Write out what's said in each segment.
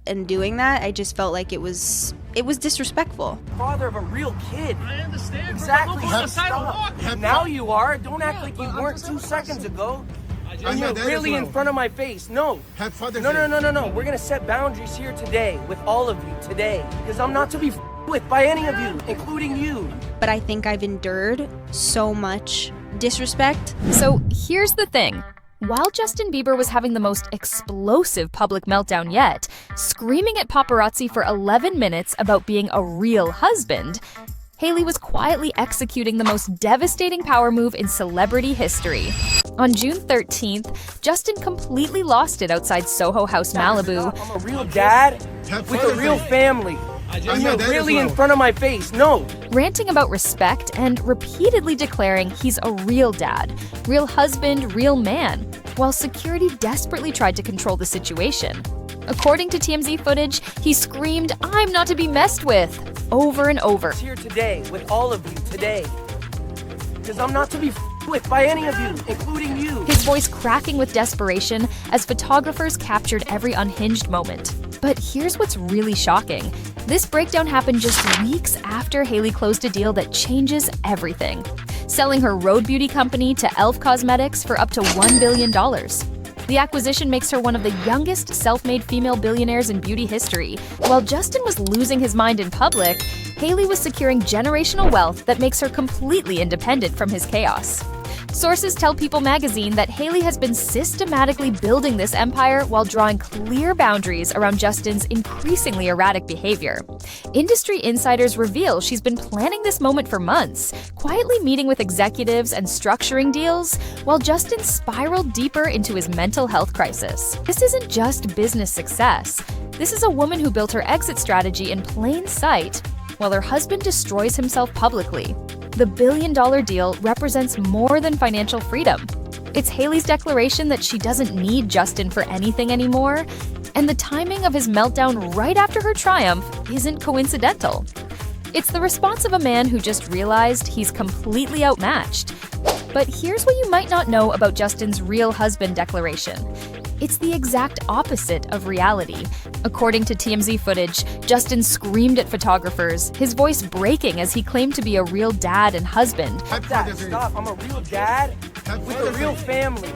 and doing that, I just felt like it was disrespectful. Father of a real kid. I understand. Exactly. Bro, on the sidewalk. Now you are. Don't act like you weren't 2 seconds ago. And you're really in front of my face. No. No. We're gonna set boundaries here today with all of you today, because I'm not to be with by any of you, including you. But I think I've endured so much disrespect. So here's the thing. While Justin Bieber was having the most explosive public meltdown yet, screaming at paparazzi for 11 minutes about being a real husband, Hailey was quietly executing the most devastating power move in celebrity history. On June 13th, Justin completely lost it outside Soho House Malibu. I'm a real dad with a real family. And you're really in front of my face. No. Ranting about respect and repeatedly declaring he's a real dad, real husband, real man, while security desperately tried to control the situation. According to TMZ footage, he screamed, "I'm not to be messed with," over and over. Here today with all of you today, because I'm not to be with by any of you, including you. His voice cracking with desperation as photographers captured every unhinged moment. But here's what's really shocking. This breakdown happened just weeks after Hailey closed a deal that changes everything, selling her Rhode beauty company to e.l.f. Cosmetics for up to $1 billion. The acquisition makes her one of the youngest self-made female billionaires in beauty history. While Justin was losing his mind in public, Hailey was securing generational wealth that makes her completely independent from his chaos. Sources tell People magazine that Hailey has been systematically building this empire while drawing clear boundaries around Justin's increasingly erratic behavior. Industry insiders reveal she's been planning this moment for months, quietly meeting with executives and structuring deals, while Justin spiraled deeper into his mental health crisis. This isn't just business success. This is a woman who built her exit strategy in plain sight, while her husband destroys himself publicly. The billion-dollar deal represents more than financial freedom. It's Hailey's declaration that she doesn't need Justin for anything anymore, and the timing of his meltdown right after her triumph isn't coincidental. It's the response of a man who just realized he's completely outmatched. But here's what you might not know about Justin's real husband declaration. It's the exact opposite of reality. According to TMZ footage, Justin screamed at photographers, his voice breaking as he claimed to be a real dad and husband. Stop. I'm a real dad with a real family.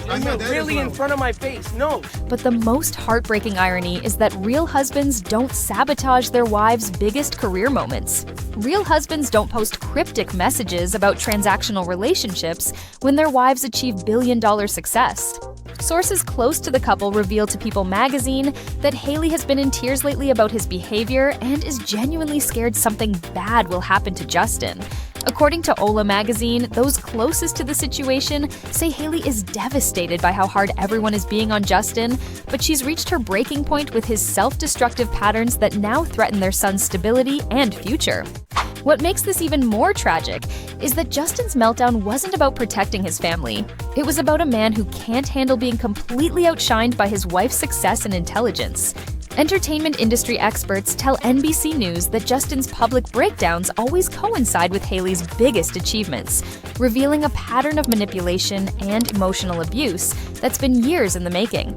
And you're really in front of my face. No. But the most heartbreaking irony is that real husbands don't sabotage their wives' biggest career moments. Real husbands don't post cryptic messages about transactional relationships when their wives achieve billion-dollar success. Sources close to the couple reveal to People magazine that Hailey has been in tears lately about his behavior and is genuinely scared something bad will happen to Justin. According to e.l.f. magazine, those closest to the situation say Hailey is devastated by how hard everyone is being on Justin, but she's reached her breaking point with his self-destructive patterns that now threaten their son's stability and future. What makes this even more tragic is that Justin's meltdown wasn't about protecting his family. It was about a man who can't handle being completely outshined by his wife's success and intelligence. Entertainment industry experts tell NBC News that Justin's public breakdowns always coincide with Hailey's biggest achievements, revealing a pattern of manipulation and emotional abuse that's been years in the making.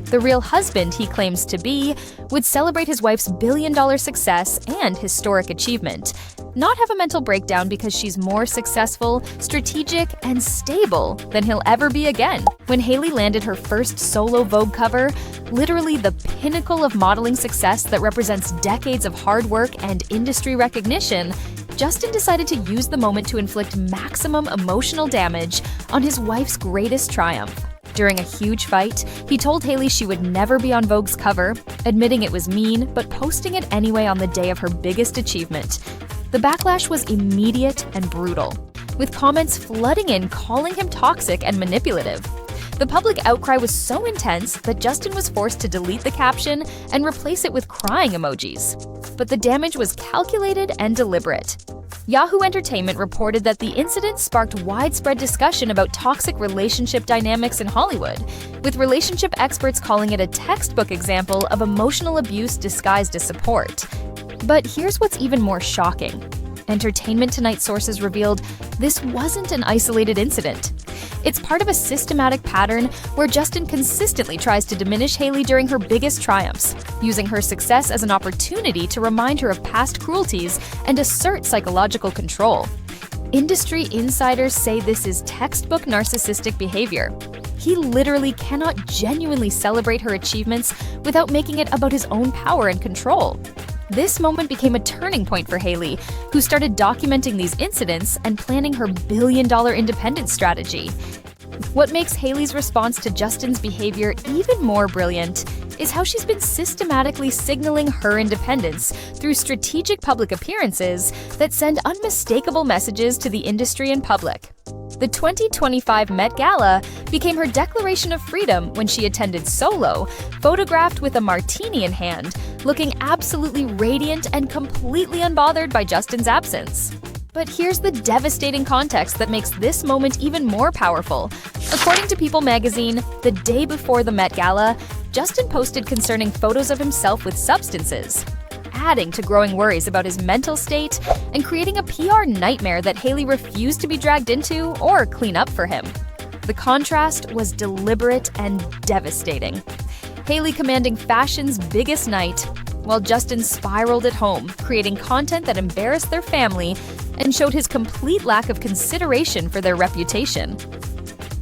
The real husband he claims to be would celebrate his wife's billion-dollar success and historic achievement, not have a mental breakdown because she's more successful, strategic, and stable than he'll ever be again. When Hailey landed her first solo Vogue cover, literally the pinnacle of modeling success that represents decades of hard work and industry recognition, Justin decided to use the moment to inflict maximum emotional damage on his wife's greatest triumph. During a huge fight, he told Hailey she would never be on Vogue's cover, admitting it was mean, but posting it anyway on the day of her biggest achievement. The backlash was immediate and brutal, with comments flooding in calling him toxic and manipulative. The public outcry was so intense that Justin was forced to delete the caption and replace it with crying emojis. But the damage was calculated and deliberate. Yahoo Entertainment reported that the incident sparked widespread discussion about toxic relationship dynamics in Hollywood, with relationship experts calling it a textbook example of emotional abuse disguised as support. But here's what's even more shocking. Entertainment Tonight sources revealed this wasn't an isolated incident. It's part of a systematic pattern where Justin consistently tries to diminish Hailey during her biggest triumphs, using her success as an opportunity to remind her of past cruelties and assert psychological control. Industry insiders say this is textbook narcissistic behavior. He literally cannot genuinely celebrate her achievements without making it about his own power and control. This moment became a turning point for Hailey, who started documenting these incidents and planning her billion-dollar independence strategy. What makes Hailey's response to Justin's behavior even more brilliant is how she's been systematically signaling her independence through strategic public appearances that send unmistakable messages to the industry and public. The 2025 Met Gala became her declaration of freedom when she attended solo, photographed with a martini in hand, looking absolutely radiant and completely unbothered by Justin's absence. But here's the devastating context that makes this moment even more powerful. According to People magazine, the day before the Met Gala, Justin posted concerning photos of himself with substances, adding to growing worries about his mental state and creating a PR nightmare that Hailey refused to be dragged into or clean up for him. The contrast was deliberate and devastating. Hailey commanding fashion's biggest night, while Justin spiraled at home, creating content that embarrassed their family and showed his complete lack of consideration for their reputation.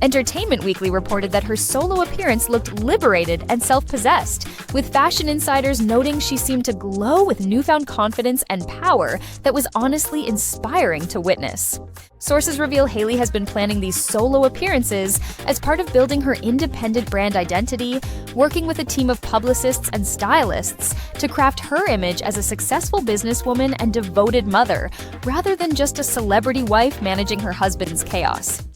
Entertainment Weekly reported that her solo appearance looked liberated and self-possessed, with fashion insiders noting she seemed to glow with newfound confidence and power that was honestly inspiring to witness. Sources reveal Hailey has been planning these solo appearances as part of building her independent brand identity, working with a team of publicists and stylists to craft her image as a successful businesswoman and devoted mother, rather than just a celebrity wife managing her husband's chaos.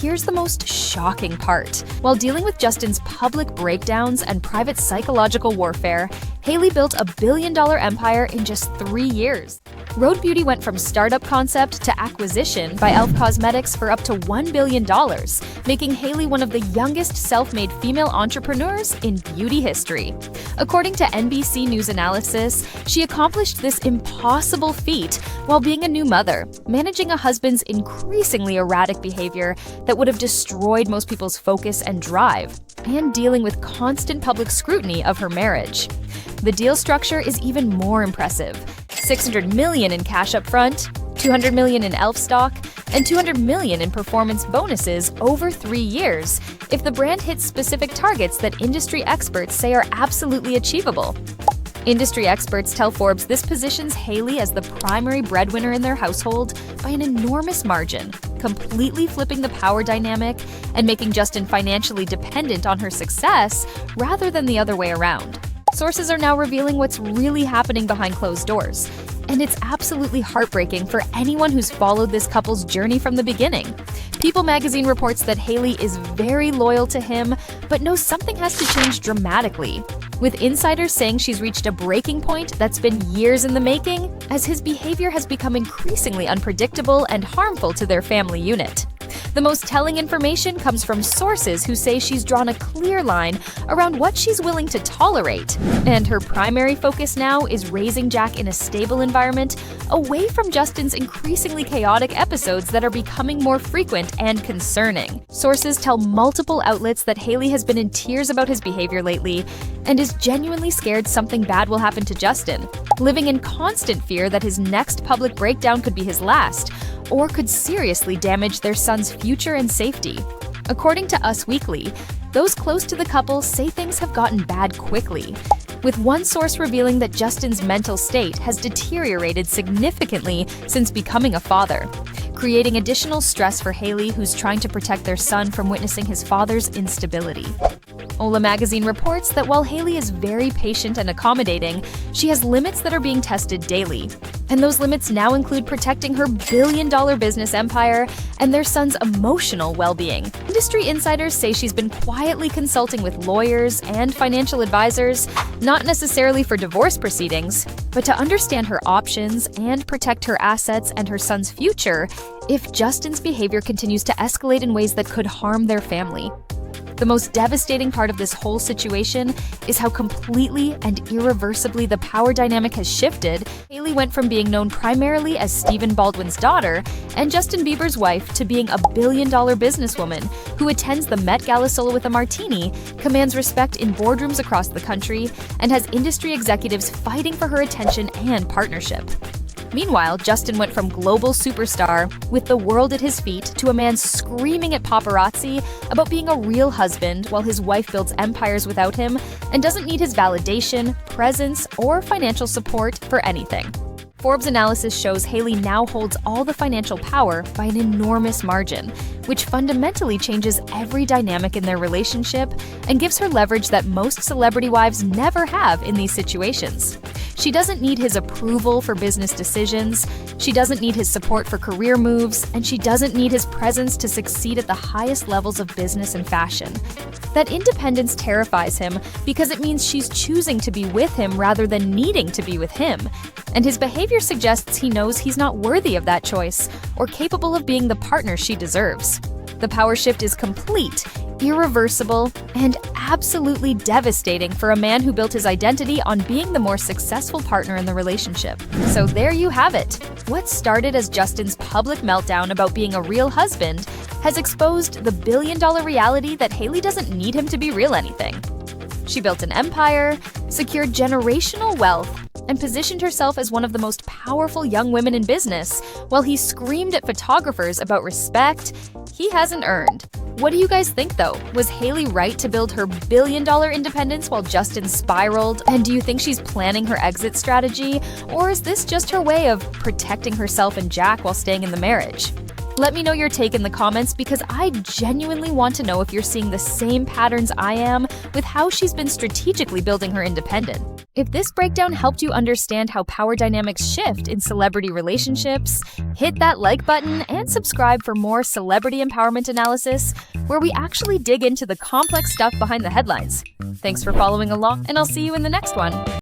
Here's the most shocking part. While dealing with Justin's public breakdowns and private psychological warfare, Hailey built a billion-dollar empire in just 3 years. Rhode Beauty went from startup concept to acquisition by e.l.f. Cosmetics for up to $1 billion, making Hailey one of the youngest self-made female entrepreneurs in beauty history. According to NBC News analysis, she accomplished this impossible feat while being a new mother, managing a husband's increasingly erratic behavior that would have destroyed most people's focus and drive, and dealing with constant public scrutiny of her marriage. The deal structure is even more impressive. $600 million in cash up front, $200 million in e.l.f. stock, and $200 million in performance bonuses over 3 years if the brand hits specific targets that industry experts say are absolutely achievable. Industry experts tell Forbes this positions Hailey as the primary breadwinner in their household by an enormous margin, completely flipping the power dynamic and making Justin financially dependent on her success rather than the other way around. Sources are now revealing what's really happening behind closed doors, and it's absolutely heartbreaking for anyone who's followed this couple's journey from the beginning. People magazine reports that Hailey is very loyal to him, but knows something has to change dramatically, with insiders saying she's reached a breaking point that's been years in the making, as his behavior has become increasingly unpredictable and harmful to their family unit. The most telling information comes from sources who say she's drawn a clear line around what she's willing to tolerate, and her primary focus now is raising Jack in a stable environment away from Justin's increasingly chaotic episodes that are becoming more frequent and concerning. Sources tell multiple outlets that Hailey has been in tears about his behavior lately and is genuinely scared something bad will happen to Justin, living in constant fear that his next public breakdown could be his last, or could seriously damage their son's future and safety. According to Us Weekly, those close to the couple say things have gotten bad quickly, with one source revealing that Justin's mental state has deteriorated significantly since becoming a father, creating additional stress for Hailey, who's trying to protect their son from witnessing his father's instability. Ola magazine reports that while Hailey is very patient and accommodating, she has limits that are being tested daily. And those limits now include protecting her billion-dollar business empire and their son's emotional well-being. Industry insiders say she's been quietly consulting with lawyers and financial advisors, not necessarily for divorce proceedings, but to understand her options and protect her assets and her son's future if Justin's behavior continues to escalate in ways that could harm their family. The most devastating part of this whole situation is how completely and irreversibly the power dynamic has shifted. Hailey went from being known primarily as Stephen Baldwin's daughter and Justin Bieber's wife to being a billion-dollar businesswoman who attends the Met Gala solo with a martini, commands respect in boardrooms across the country, and has industry executives fighting for her attention and partnership. Meanwhile, Justin went from global superstar with the world at his feet to a man screaming at paparazzi about being a real husband while his wife builds empires without him and doesn't need his validation, presence, or financial support for anything. Forbes' analysis shows Hailey now holds all the financial power by an enormous margin, which fundamentally changes every dynamic in their relationship and gives her leverage that most celebrity wives never have in these situations. She doesn't need his approval for business decisions, she doesn't need his support for career moves, and she doesn't need his presence to succeed at the highest levels of business and fashion. That independence terrifies him because it means she's choosing to be with him rather than needing to be with him. And his behavior suggests he knows he's not worthy of that choice or capable of being the partner she deserves. The power shift is complete, irreversible, and absolutely devastating for a man who built his identity on being the more successful partner in the relationship. So there you have it. What started as Justin's public meltdown about being a real husband has exposed the billion-dollar reality that Hailey doesn't need him to be real anything. She built an empire, secured generational wealth, and positioned herself as one of the most powerful young women in business, while he screamed at photographers about respect he hasn't earned. What do you guys think though? Was Hailey right to build her billion-dollar independence while Justin spiraled? And do you think she's planning her exit strategy? Or is this just her way of protecting herself and Jack while staying in the marriage? Let me know your take in the comments because I genuinely want to know if you're seeing the same patterns I am with how she's been strategically building her independence. If this breakdown helped you understand how power dynamics shift in celebrity relationships, hit that like button and subscribe for more celebrity empowerment analysis where we actually dig into the complex stuff behind the headlines. Thanks for following along, and I'll see you in the next one.